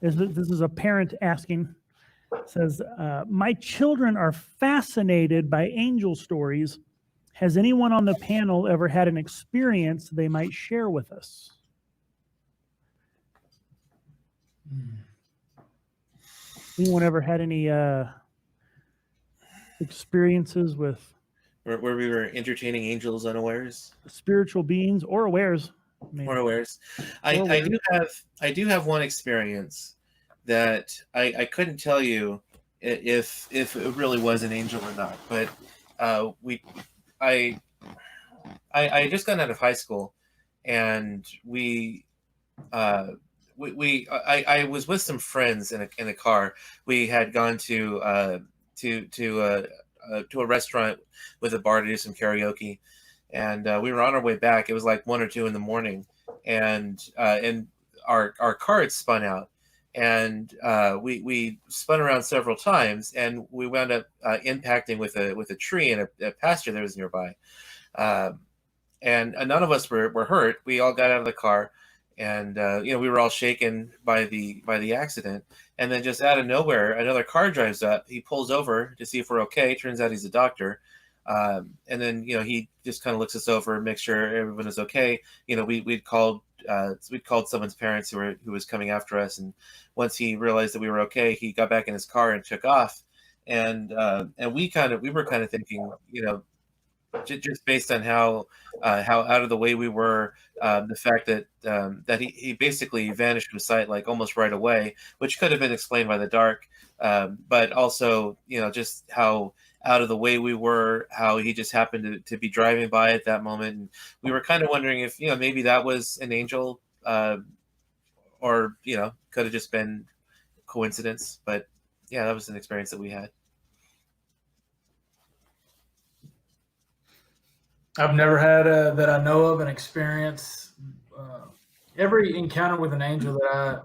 This is a parent asking. It says, my children are fascinated by angel stories. Has anyone on the panel ever had an experience they might share with us? Anyone ever had any experiences with where we were entertaining angels unawares? Spiritual beings or awares? Maybe. Or awares. I do have one experience that I couldn't tell you if it really was an angel or not, but I just got out of high school, and I was with some friends in a car. We had gone to a restaurant with a bar to do some karaoke, and we were on our way back. It was like 1 or 2 in the morning, and our car had spun out, and we spun around several times, and we wound up impacting with a tree in a pasture that was nearby. And none of us were hurt. We all got out of the car, and we were all shaken by the accident. And then just out of nowhere, another car drives up. He pulls over to see if we're okay. Turns out he's a doctor. And then he just kind of looks us over, makes sure everyone is okay. We'd called someone's parents who was coming after us, and once he realized that we were okay, he got back in his car and took off. And we were kind of thinking, just based on how out of the way we were, the fact that he basically vanished from sight like almost right away, which could have been explained by the dark, but also just how out of the way we were, how he just happened to be driving by at that moment, and we were kind of wondering if maybe that was an angel, or could have just been coincidence. But yeah, that was an experience that we had. I've never had that I know of an experience. Every encounter with an angel that I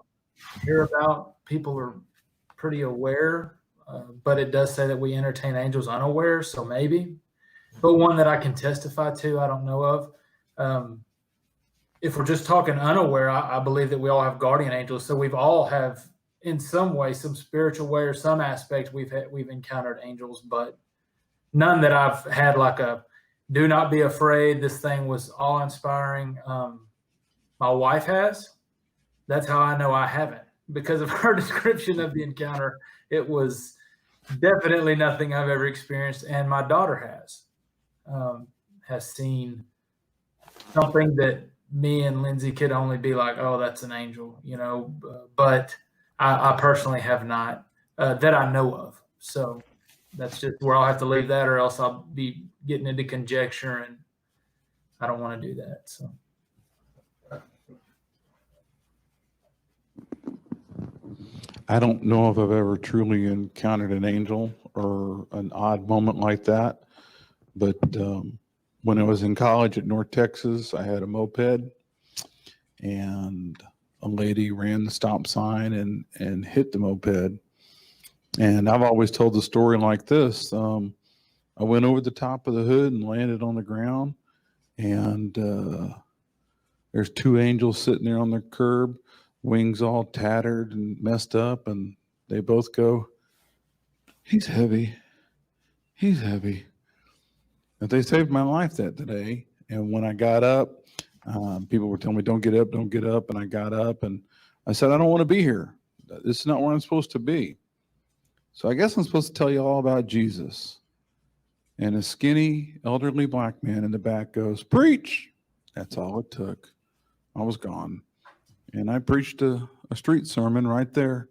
hear about, people are pretty aware, but it does say that we entertain angels unaware, so maybe. But one that I can testify to, I don't know of. If we're just talking unaware, I believe that we all have guardian angels, so we've all have, in some way, some spiritual way or some aspect, we've encountered angels, but none that I've had like a do not be afraid, this thing was awe-inspiring. My wife has. That's how I know I haven't. Because of her description of the encounter, it was definitely nothing I've ever experienced. And my daughter has seen something that me and Lindsay could only be like, oh, that's an angel, but I personally have not, that I know of. So that's just where I'll have to leave that, or else I'll be getting into conjecture, and I don't want to do that. So. I don't know if I've ever truly encountered an angel or an odd moment like that. But when I was in college at North Texas, I had a moped, and a lady ran the stop sign and hit the moped. And I've always told the story like this. I went over the top of the hood and landed on the ground, and there's 2 angels sitting there on the curb, wings all tattered and messed up, and they both go, he's heavy. He's heavy. And they saved my life that day. And when I got up, people were telling me, don't get up, don't get up. And I got up, and I said, I don't want to be here. This is not where I'm supposed to be. So I guess I'm supposed to tell you all about Jesus. And a skinny, elderly black man in the back goes, preach. That's all it took. I was gone. And I preached a street sermon right there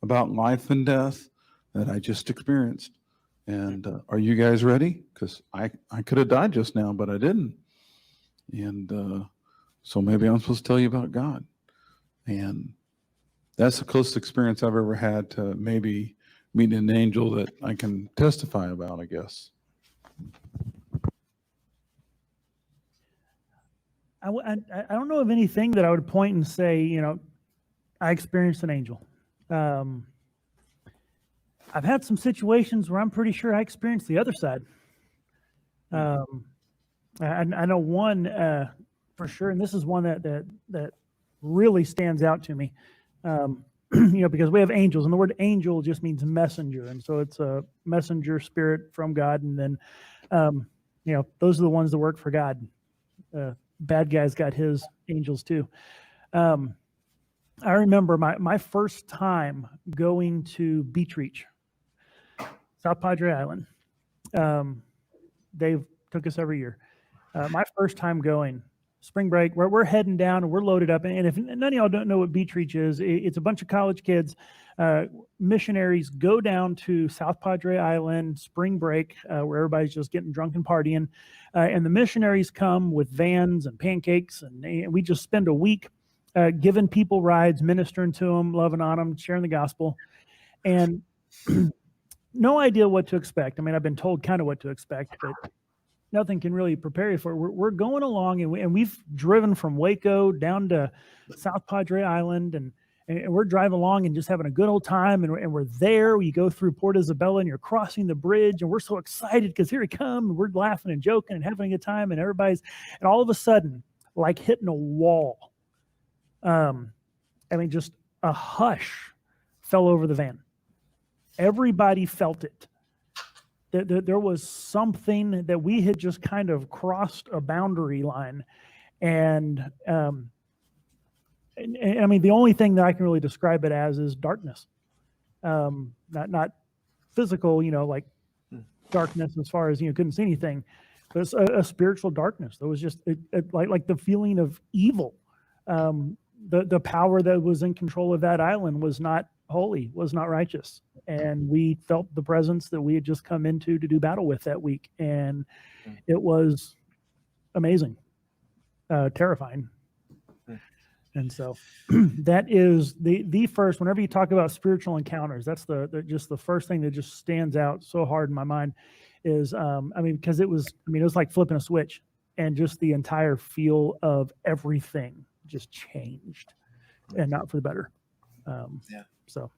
about life and death that I just experienced. And are you guys ready? Because I could have died just now, but I didn't. And so maybe I'm supposed to tell you about God. And that's the closest experience I've ever had to maybe meeting an angel that I can testify about, I guess. I don't know of anything that I would point and say, I experienced an angel. I've had some situations where I'm pretty sure I experienced the other side. I know one for sure, and this is one that really stands out to me. because we have angels, and the word angel just means messenger, and so it's a messenger spirit from God, and then those are the ones that work for God. Bad guy's got his angels too. I remember my first time going to Beach Reach, South Padre Island. Dave took us every year. My first time going, spring break, we're heading down and we're loaded up. And if none of y'all don't know what Beach Reach is, it's a bunch of college kids, missionaries go down to South Padre Island, spring break, where everybody's just getting drunk and partying. And the missionaries come with vans and pancakes, and we just spend a week giving people rides, ministering to them, loving on them, sharing the gospel. And no idea what to expect. I mean, I've been told kind of what to expect, but nothing can really prepare you for it. We're going along, and we've driven from Waco down to South Padre Island, and we're driving along and just having a good old time. And we're there. You go through Port Isabella, and you're crossing the bridge, and we're so excited because here he comes. And we're laughing and joking and having a good time, and and all of a sudden, like hitting a wall. Just a hush fell over the van. Everybody felt it. There was something that we had just kind of crossed a boundary line. And I mean, the only thing that I can really describe it as is darkness. Not physical, like darkness as far as, couldn't see anything, but it's a spiritual darkness. There was just like the feeling of evil. The power that was in control of that island was not holy, was not righteous. And we felt the presence that we had just come into to do battle with that week. And it was amazing, terrifying. And so that is the first, whenever you talk about spiritual encounters, that's just the first thing that just stands out so hard in my mind is, because it was like flipping a switch, and just the entire feel of everything just changed, and not for the better. So.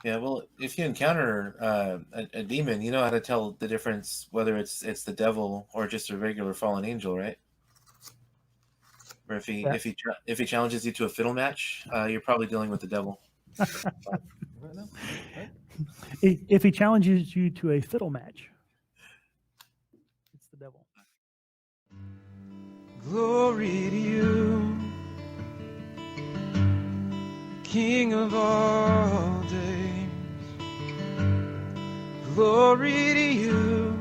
Yeah, well, if you encounter a demon, you know how to tell the difference whether it's the devil or just a regular fallen angel, right? Or if he challenges you to a fiddle match, you're probably dealing with the devil. If he challenges you to a fiddle match, it's the devil. Glory to you, King of all days. Glory to you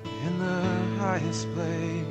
in the highest place.